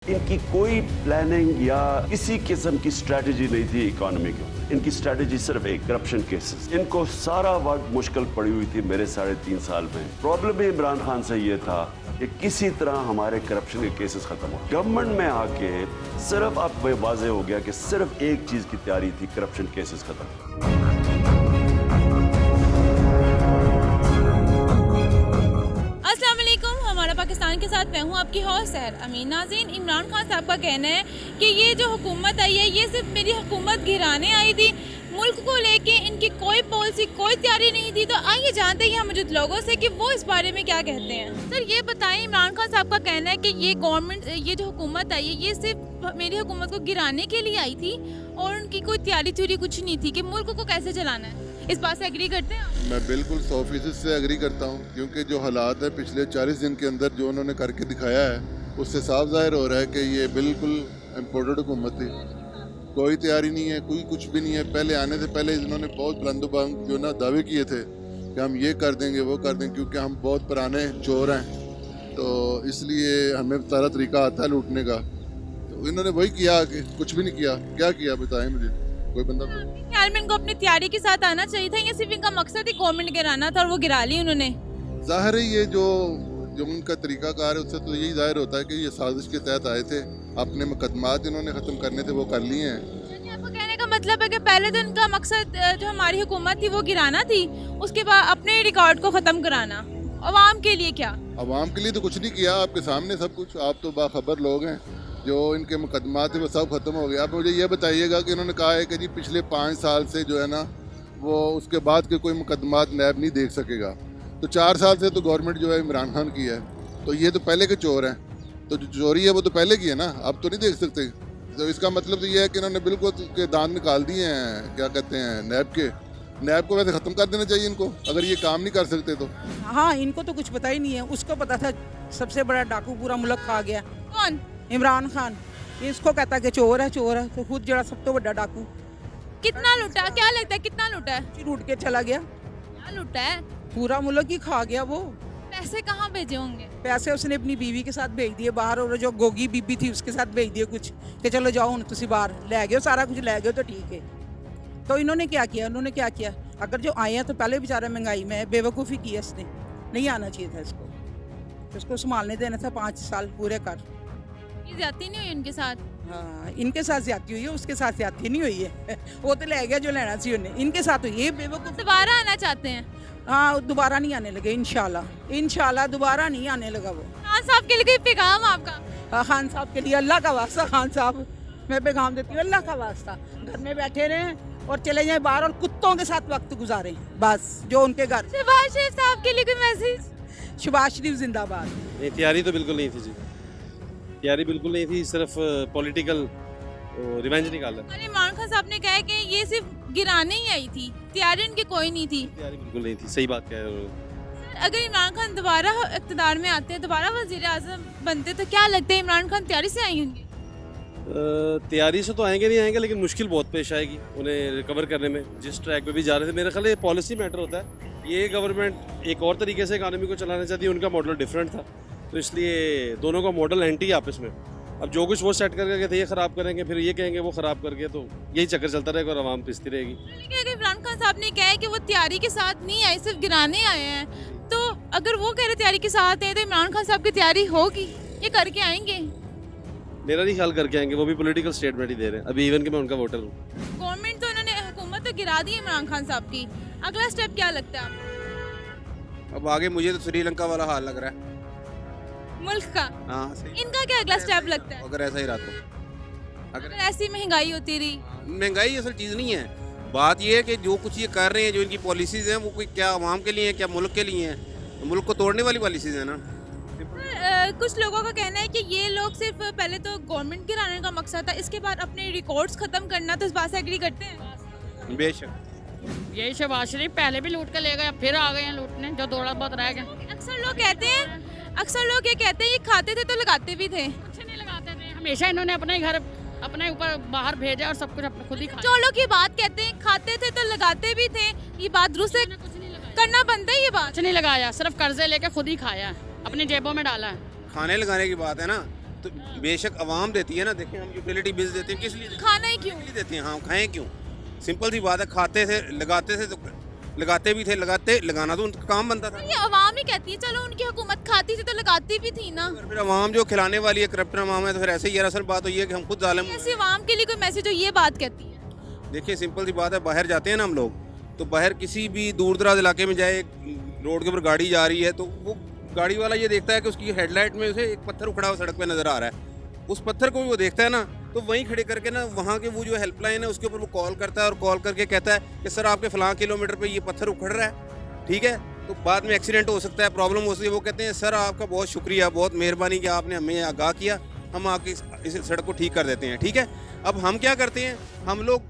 इनकी कोई प्लानिंग या किसी किस्म की स्ट्रेटजी नहीं थी इकोनॉमी के ऊपर। इनकी स्ट्रेटजी सिर्फ एक करप्शन केसेस। इनको सारा वक्त मुश्किल पड़ी हुई थी मेरे 3.5 साल में। प्रॉब्लम इमरान खान से ये था कि किसी तरह हमारे करप्शन के केसेस खत्म हो। गवर्नमेंट में आके सिर्फ अब वाजे हो गया कि सिर्फ एक चीज की तैयारी थी, करप्शन केसेस खत्म। हमारा पाकिस्तान के साथ मैं हूँ आपकी होस्ट सैर अमीन। नाज़रीन, इमरान खान साहब का कहना है कि ये जो हुकूमत आई है ये सिर्फ मेरी हुकूमत गिराने आई थी, मुल्क को लेके इनकी कोई पॉलिसी कोई तैयारी नहीं थी। तो आइए जानते हैं यहाँ मौजूद लोगों से कि वो इस बारे में क्या कहते हैं। सर ये बताएं, इमरान खान साहब का कहना है कि ये गवर्नमेंट, ये जो हुकूमत आई है ये सिर्फ मेरी हुकूमत को गिराने के लिए आई थी और उनकी कोई तैयारी थ्योरी कुछ नहीं थी कि मुल्क को कैसे चलाना है। इस बात से एग्री करते हैं आप? मैं बिल्कुल 100% से एग्री करता हूँ, क्योंकि जो हालात है पिछले 40 दिन के अंदर जो उन्होंने करके दिखाया है उससे साफ जाहिर हो रहा है कि ये बिल्कुल इम्पोर्टेड हुकूमत थी। कोई तैयारी नहीं है, कोई कुछ भी नहीं है। पहले आने से पहले इन्होंने बहुत बुलंदोबांग जो ना दावे किए थे कि हम ये कर देंगे वो कर देंगे, क्योंकि हम बहुत पुराने चोर हैं तो इसलिए हमें सारा तरीका आता है लूटने का। तो इन्होंने वही किया कि कुछ भी नहीं किया। क्या किया बताएं मुझे कोई बंदा। ख्याल में इनको अपनी तैयारी के साथ आना चाहिए था या सिर्फ इनका मकसद ही गवर्नमेंट गिराना था और वो गिरा ली उन्होंने? जाहिर है ये जो उनका तरीकाकार है उससे तो यही जाहिर होता है कि ये साजिश के तहत आए थे। अपने मुकदमात इन्होंने ख़त्म करने थे वो कर लिए हैं। आपको कहने का मतलब है कि पहले तो इनका मकसद जो हमारी हुकूमत थी वो गिराना थी, उसके बाद अपने रिकॉर्ड को ख़त्म कराना। अवाम के लिए क्या? अवाम के लिए तो कुछ नहीं किया, आपके सामने सब कुछ। आप तो बाखबर लोग हैं। जो इनके मुकदमात थे वो सब खत्म हो गया। आप मुझे ये बताइएगा कि इन्होंने कहा है कि जी पिछले 5 साल से जो है ना वो उसके बाद के कोई मुकदमात नैब नहीं देख सकेगा। तो 4 साल से तो गवर्नमेंट जो है इमरान खान की है, तो ये तो पहले के चोर हैं। तो जो चोरी है वो तो पहले की है ना, अब तो नहीं देख सकते। तो इसका मतलब तो ये है कि इन्होंने बिल्कुल के दांत निकाल दिए हैं, क्या कहते हैं, नैब के। नैब को वैसे ख़त्म कर देना चाहिए इनको, अगर ये काम नहीं कर सकते तो। हाँ, इनको तो कुछ पता ही नहीं है। उसको पता था सबसे बड़ा डाकू पूरा मुल्क खा गया। कौन? इमरान खान। इसको कहता है कि चोर है तो खुद जरा सब तो बड़ा डाकू। कितना लुटा? क्या लगता है कितना लुटा है? लूट के चला गया, क्या लुटा है? पूरा मुल्क ही खा गया वो। पैसे कहाँ भेजे होंगे? पैसे उसने अपनी बीवी के साथ भेज दिए बाहर, और जो गोगी बीबी थी उसके साथ भेज दिए कुछ कि चलो जाओ हुण तुसी बाहर लै गए, सारा कुछ लै गए तो ठीक है। तो इन्होंने क्या किया? उन्होंने क्या किया? अगर जो आए हैं तो पहले बेचारा महंगाई में बेवकूफ़ी की है इसने, नहीं आना चाहिए था इसको संभालने देना था 5 साल पूरे कर। ज्यादती नहीं हुई उनके साथ? हाँ, इनके साथ ज्यादती हुई है, उसके साथ ज्यादती नहीं हुई है। वो तो ले गया जो लेना चाहिए उन्हें। इनके साथ हुई है बेवकूफ। दोबारा आना चाहते हैं? हाँ, दोबारा नहीं आने लगे इंशाल्लाह दोबारा नहीं आने लगा वो। खान साहब के लिए कोई पैगाम आपका? खान साहब के लिए अल्लाह का वास्ता, खान साहब मैं पैगाम देती हूँ, अल्लाह का वास्ता घर में बैठे रहें और चले जाएं बाहर और कुत्तों के साथ वक्त गुजारें, बस जो उनके घर। शहबाज शरीफ साहब के लिए कोई मैसेज? शहबाज शरीफ जिंदाबाद। नहीं, तैयारी तो बिल्कुल नहीं थी जी, तैयारी बिल्कुल नहीं थी, सिर्फ पॉलिटिकल रिवेंज निकाला। अरे इमरान खान साहब ने कहा है कि ये सिर्फ गिराने ही आई थी, तैयारी उनकी कोई नहीं थी। तैयारी बिल्कुल नहीं थी, सही बात कह रहे हो। अगर इमरान खान दोबारा इक़्तिदार में आते हैं, दोबारा वज़ीर आज़म बनते, तो क्या लगता है इमरान खान तैयारी से आई होंगी? तैयारी से तो आएंगे नहीं आएंगे, लेकिन मुश्किल बहुत पेश आएगी उन्हें रिकवर करने में। जिस ट्रैक पे भी जा रहे थे, मेरे ख्याल ये पॉलिसी मैटर होता है। ये गवर्नमेंट एक और तरीके से इकानमी को चलाना चाहती है, उनका मॉडल डिफरेंट था, तो इसलिए दोनों का मॉडल एंटी है आपस में। अब जो कुछ वो सेट करके थे ये ख़राब करेंगे, फिर ये कहेंगे वो ख़राब करके, तो यही चक्कर चलता रहेगा और आवाम पिसती रहेगी। लेकिन अगर इमरान खान साहब ने कहा है कि वो तैयारी के साथ नहीं आए, सिर्फ गिराने आए हैं, तो अगर वो कह रहे तैयारी के साथ हैं तो इमरान खान साहब की तैयारी होगी, ये करके आएंगे? मेरा नहीं ख्याल करके आएंगे, वो भी पॉलिटिकल स्टेटमेंट ही दे रहे हैं अभी, इवन कि मैं उनका वोटर हूँ। गवर्नमेंट तो उन्होंने, हुकूमत तो गिरा दी इमरान खान साहब की, अगला स्टेप क्या लगता है आपको? अब आगे मुझे तो श्रीलंका वाला हाल लग रहा है मुल्क का? हाँ, सही। इनका क्या अगला स्टेप लगता है? अगर ऐसा ही रहा तो, अगर ऐसी महंगाई होती रही? महंगाई असल चीज़ नहीं है। बात यह है कि जो कुछ ये कर रहे हैं, जो इनकी पॉलिसीज़ हैं, वो कोई क्या आवाम के लिए है, क्या मुल्क के लिए हैं? मुल्क को तोड़ने वाली पॉलिसीज़ है ना। कुछ लोगों का कहना है कि ये लोग सिर्फ पहले तो गवर्नमेंट गिराने का मकसद था, इसके बाद अपने रिकॉर्ड्स खत्म करना, तो इस बात से एग्री करते हैं? बेशक यही शहबाज शरीफ पहले भी लूट के ले गए, फिर आ गए हैं लूटने, जो थोड़ा बहुत रह गए। अक्सर लोग ये कहते हैं ये खाते थे तो लगाते भी थे। कुछ नहीं लगाते थे, हमेशा इन्होंने अपने घर अपने ऊपर बाहर भेजा और सब कुछ अपने खुद ही खाया। जो लोग ये बात कहते हैं खाते थे तो लगाते भी थे, ये बात दुरुस्त है? कुछ नहीं लगाया, करना बनता है ये बात? कुछ नहीं लगाया, सिर्फ कर्जे लेके खुद ही खाया, अपनी जेबों में डाला है। खाने लगाने की बात है ना, तो बेशक आवाम देती है ना, देखें हम यूटिलिटी बिल्स देते हैं, किस लिए खाना ही क्यों? इसलिए देते हैं, हाँ खाएं क्यों? सिंपल सी बात है, खाते थे तो लगाते भी थे, लगाना तो उनका काम बनता था। ये आवाम ही कहती है, चलो उनकी हुकूमत खाती थी तो लगाती भी थी ना। फिर आवाम जो खिलाने वाली है, करप्ट आवाम है, तो फिर ऐसे ही असल बात हुई है कि हम खुद जालिम। ऐसी आवाम के लिए कोई मैसेज हो ये बात कहती है? देखिए सिंपल सी बात है, बाहर जाते हैं ना हम लोग, तो बाहर किसी भी दूर दराज इलाके में जाए, रोड के ऊपर गाड़ी जा रही है तो वो गाड़ी वाला ये देखता है कि उसकी हेडलाइट में उसे एक पत्थर उखड़ा हुआ सड़क पे नज़र आ रहा है। उस पत्थर को भी वो देखता है ना, तो वहीं खड़े करके ना वहाँ के वो जो हेल्पलाइन है उसके ऊपर वो कॉल करता है और कॉल करके कहता है कि सर आपके फलां किलोमीटर पे ये पत्थर उखड़ रहा है, ठीक है, तो बाद में एक्सीडेंट हो सकता है, प्रॉब्लम हो सकती है। वो कहते हैं सर आपका बहुत शुक्रिया, बहुत मेहरबानी कि आपने हमें आगाह किया, हम आपकी इस सड़क को ठीक कर देते हैं, ठीक है। अब हम क्या करते हैं, हम लोग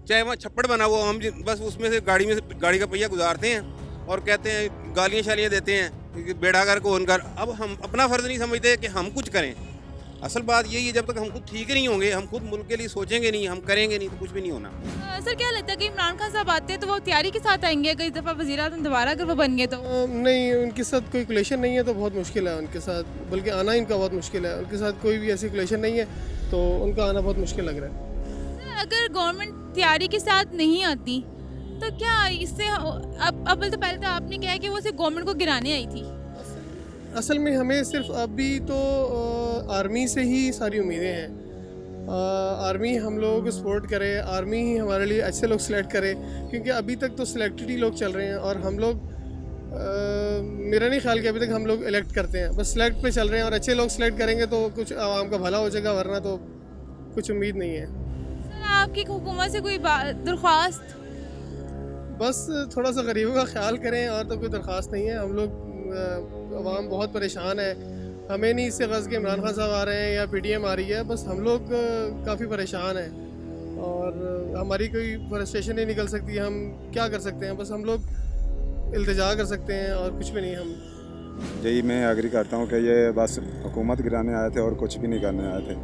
चाहे वहाँ छप्पड़ बना हुआ, हम बस उसमें से गाड़ी का पहिया गुजारते हैं और कहते हैं गालियाँ शालियाँ देते हैं बेड़ागर को उनकर। अब हम अपना फ़र्ज़ नहीं समझते कि हम कुछ करें। असल बात यही है, जब तक हम खुद ठीक नहीं होंगे, हम खुद मुल्क के लिए सोचेंगे नहीं, हम करेंगे नहीं, तो कुछ भी नहीं होना। सर क्या लगता है कि इमरान खान साहब आते हैं तो वो तैयारी के साथ आएंगे, अगर इस दफ़ा वज़ीर-ए-आज़म दोबारा अगर वो बन गए तो? नहीं, उनके साथ कोई रिलेशन नहीं है तो बहुत मुश्किल है उनके साथ, बल्कि आना इनका बहुत मुश्किल है। उनके साथ कोई भी ऐसी रिलेशन नहीं है तो उनका आना बहुत मुश्किल लग रहा है। अगर गवर्नमेंट तैयारी के साथ नहीं आती तो क्या इससे अव्वल तो पहले तो आपने कहा कि वो सिर्फ गवर्नमेंट को गिराने आई थी। असल में हमें सिर्फ अभी तो आर्मी से ही सारी उम्मीदें हैं। आर्मी हम लोगों को सपोर्ट करे, आर्मी ही हमारे लिए अच्छे लोग सेलेक्ट करे, क्योंकि अभी तक तो सिलेक्टेड ही लोग चल रहे हैं और हम लोग मेरा नहीं ख्याल कि अभी तक हम लोग इलेक्ट करते हैं, बस सिलेक्ट पे चल रहे हैं और अच्छे लोग सिलेक्ट करेंगे तो कुछ आवाम का भला हो जाएगा, वरना तो कुछ उम्मीद नहीं है। सर आपकी हुकूमत से कोई दरख्वास्त? बस थोड़ा सा गरीबों का ख्याल करें और तो कोई दरख्वास्त नहीं है। हम लोग आवाम बहुत परेशान है, हमें नहीं इससे गज़ के इमरान खान साहब आ रहे हैं या पीटीएम आ रही है, बस हम लोग काफ़ी परेशान हैं और हमारी कोई फ्रस्ट्रेशन नहीं निकल सकती। हम क्या कर सकते हैं, बस हम लोग इल्तिजा कर सकते हैं और कुछ भी नहीं। हम यही मैं एग्री करता हूँ कि ये बस हुकूमत गिराने आए थे और कुछ भी नहीं करने आए थे,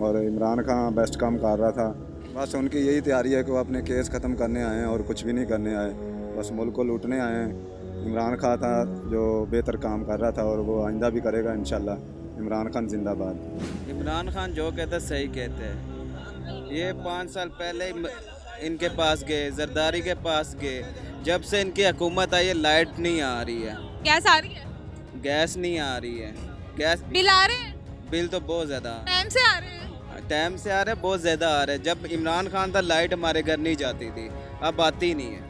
और इमरान खान बेस्ट काम कर रहा था, बस उनकी यही तैयारी है कि वो अपने केस ख़त्म करने आए हैं और कुछ भी नहीं करने आए, बस मुल्क को लूटने आए हैं। इमरान खान था जो बेहतर काम कर रहा था और वो आइंदा भी करेगा इंशाल्लाह। इमरान खान जिंदाबाद। इमरान खान जो कहते सही कहते हैं। ये 5 साल पहले इनके पास गए, जरदारी के पास गए, जब से इनकी हुकूमत आई है लाइट नहीं आ रही है, गैस आ रही है, गैस नहीं आ रही है, गैस बिल आ रहे हैं, बिल तो बहुत ज़्यादा टाइम से आ रहे हैं, टाइम से आ रहे हैं, बहुत ज़्यादा आ रहे हैं। जब इमरान खान था लाइट हमारे घर नहीं जाती थी, अब आती नहीं है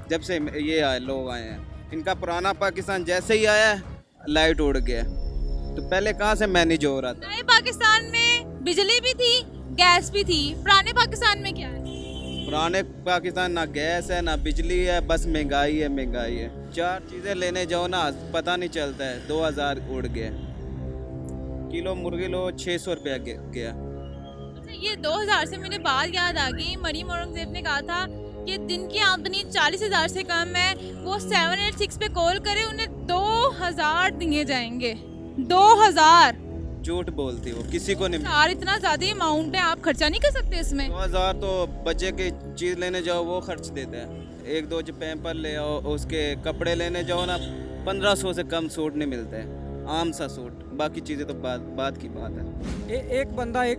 जब से ये आए लोग आए हैं। इनका पुराना पाकिस्तान जैसे ही आया है लाइट उड़ गया, तो पहले कहाँ से मैनेज हो रहा था। नए पाकिस्तान में बिजली भी थी, गैस भी थी, पुराने पाकिस्तान में क्या है? पुराने पाकिस्तान ना गैस है ना बिजली है, बस महंगाई है, महंगाई है। 4 चीज़ें लेने जाओ ना पता नहीं चलता है, 2000 उड़ गए, किलो मुर्गी लो 600 रुपया गया। अच्छा ये 2000 से मुझे बात याद आ गई, मरीम औरंगजेब ने कहा था कि दिन की आमदनी 40,000 से कम है, वो 786 पे कॉल करे, उन्हें 2000 दिए जाएंगे। 2000 झूठ बोलती वो, किसी को नहीं। यार इतना ज्यादा अमाउंट है, आप खर्चा नहीं कर सकते इसमें? 2000 तो बच्चे की चीज़ लेने जाओ वो खर्च देते हैं, 1-2 जो पैम्पर ले आओ, उसके कपड़े लेने जाओ ना 1500 से कम सूट नहीं मिलते हैं, आम सा सूट, बाकी चीज़ें तो बात की बात है। एक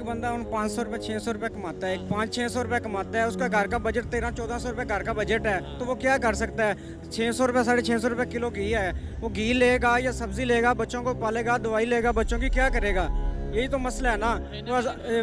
बंदा उन 500 रुपये 600 रुपये कमाता है, 500-600 रुपये कमाता है, उसका घर का बजट 1300-1400 रुपये घर का बजट है, तो वो क्या कर सकता है? 600 रुपये 650 रुपये किलो घी है, वो घी लेगा या सब्ज़ी लेगा, बच्चों को पालेगा, दवाई लेगा बच्चों की, क्या करेगा? यही तो मसला है ना।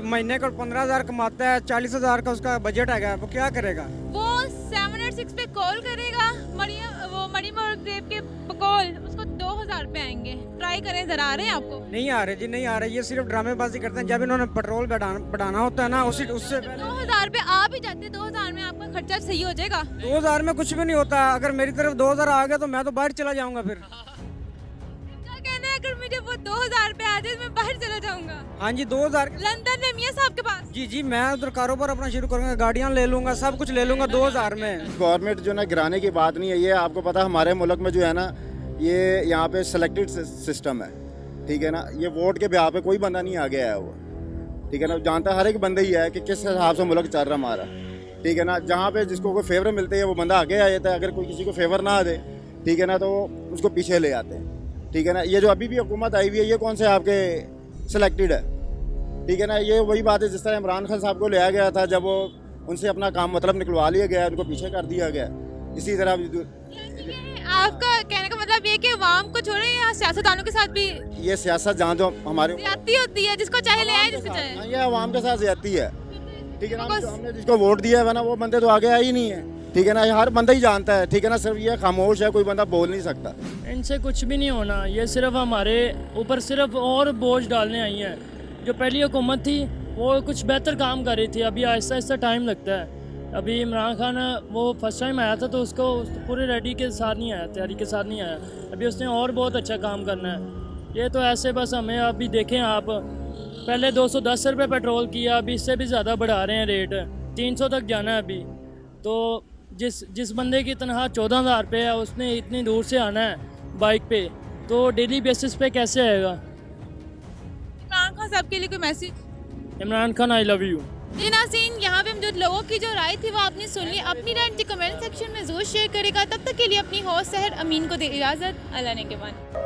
महीने को 15,000 कमाता है, 40,000 का उसका बजट है, वो क्या करेगा? वो 786 पे कॉल करेगा, मरीम औरंगजेब के कॉल, उसको 2000 पे आएंगे। ट्राई करें, जरा आ रहे हैं आपको? नहीं आ रहे जी, नहीं आ रहे, ये सिर्फ ड्रामेबाजी करते हैं। जब इन्होंने पेट्रोल बढ़ाना होता है ना, उससे 2000 पे आ भी जाते, 2000 में आपका खर्चा सही हो जाएगा। 2000 में कुछ भी नहीं होता। अगर मेरी तरफ 2000 आ गया तो मैं तो बाहर चला जाऊंगा। फिर क्या कहना है, अगर मुझे वो 2000 पे आ जाए मैं बाहर चला जाऊंगा? हाँ जी, 2000 लंदन में मियां साहब के पास? जी, मैं उधर कारोबार अपना शुरू करूंगा, गाड़ियाँ ले लूंगा, सब कुछ ले लूंगा 2000 में। गवर्नमेंट जो ना गिराने की बात नहीं है, ये आपको पता हमारे मुल्क में जो है ना, ये यहाँ पे सिलेक्टेड सिस्टम है, ठीक है ना। ये वोट के ब्याह पे कोई बंदा नहीं आगे आया हुआ, ठीक है ना। जानता हर एक बंदा ही है कि किस हिसाब से मुल्क चल रहा हमारा, ठीक है ना। जहाँ पे जिसको कोई फेवर मिलते है वो बंदा आगे आ जाता है, अगर कोई किसी को फेवर ना दे, ठीक है ना, तो उसको पीछे ले आते हैं, ठीक है ना। ये जो अभी भी हुकूमत आई हुई है, ये कौन से आपके सिलेक्टेड है, ठीक है ना। ये वही बात है जिस तरह इमरान खान साहब को लिया गया था, जब वो उनसे अपना काम मतलब निकलवा लिया गया, उनको पीछे कर दिया गया। इसी तरह आपका कहने का मतलब ये कि अवाम को छोड़े या सियासतदानों के साथ भी ये सियासत जहाँ जो हमारे ज्यादती होती है, जिसको चाहे ले आए जिसको चाहे। ये अवाम के साथ ज्यादती है, ठीक है ना। हमने जिसको वोट दिया है ना वो बंदे तो आगे आए ही नहीं है, ठीक है ना। हर बंदा ही जानता है, ठीक है ना। सिर्फ ये खामोश है, कोई बंदा बोल नहीं सकता। इनसे कुछ भी नहीं होना, ये सिर्फ हमारे ऊपर सिर्फ और बोझ डालने आई हैं। जो पहली हुकूमत थी वो कुछ बेहतर काम कर रही थी, अभी आहिस्ता आहिस्ता टाइम लगता है। अभी इमरान खान वो फर्स्ट टाइम आया था तो उसको पूरे रेडी के साथ नहीं आया, तैयारी के साथ नहीं आया। अभी उसने और बहुत अच्छा काम करना है। ये तो ऐसे बस हमें अभी देखें आप, पहले 210 रुपये पेट्रोल किया, अभी इससे भी ज़्यादा बढ़ा रहे हैं रेट, 300 तक जाना है अभी। तो जिस बंदे की तनख्वाह 14,000 रुपये है, उसने इतनी दूर से आना है बाइक पे, तो डेली बेसिस पे कैसे आएगा। इमरान खान साहब के लिए कोई message? Imran Khan I love you. जी नाज़रीन, यहाँ पे हम जो लोगों की जो राय थी वो आपने सुन ली। अपनी राय कमेंट सेक्शन में ज़रूर शेयर करेगा। तब तक के लिए अपनी होस्ट सहर अमीन को दे इजाज़त। अल्लाह ने के बाद।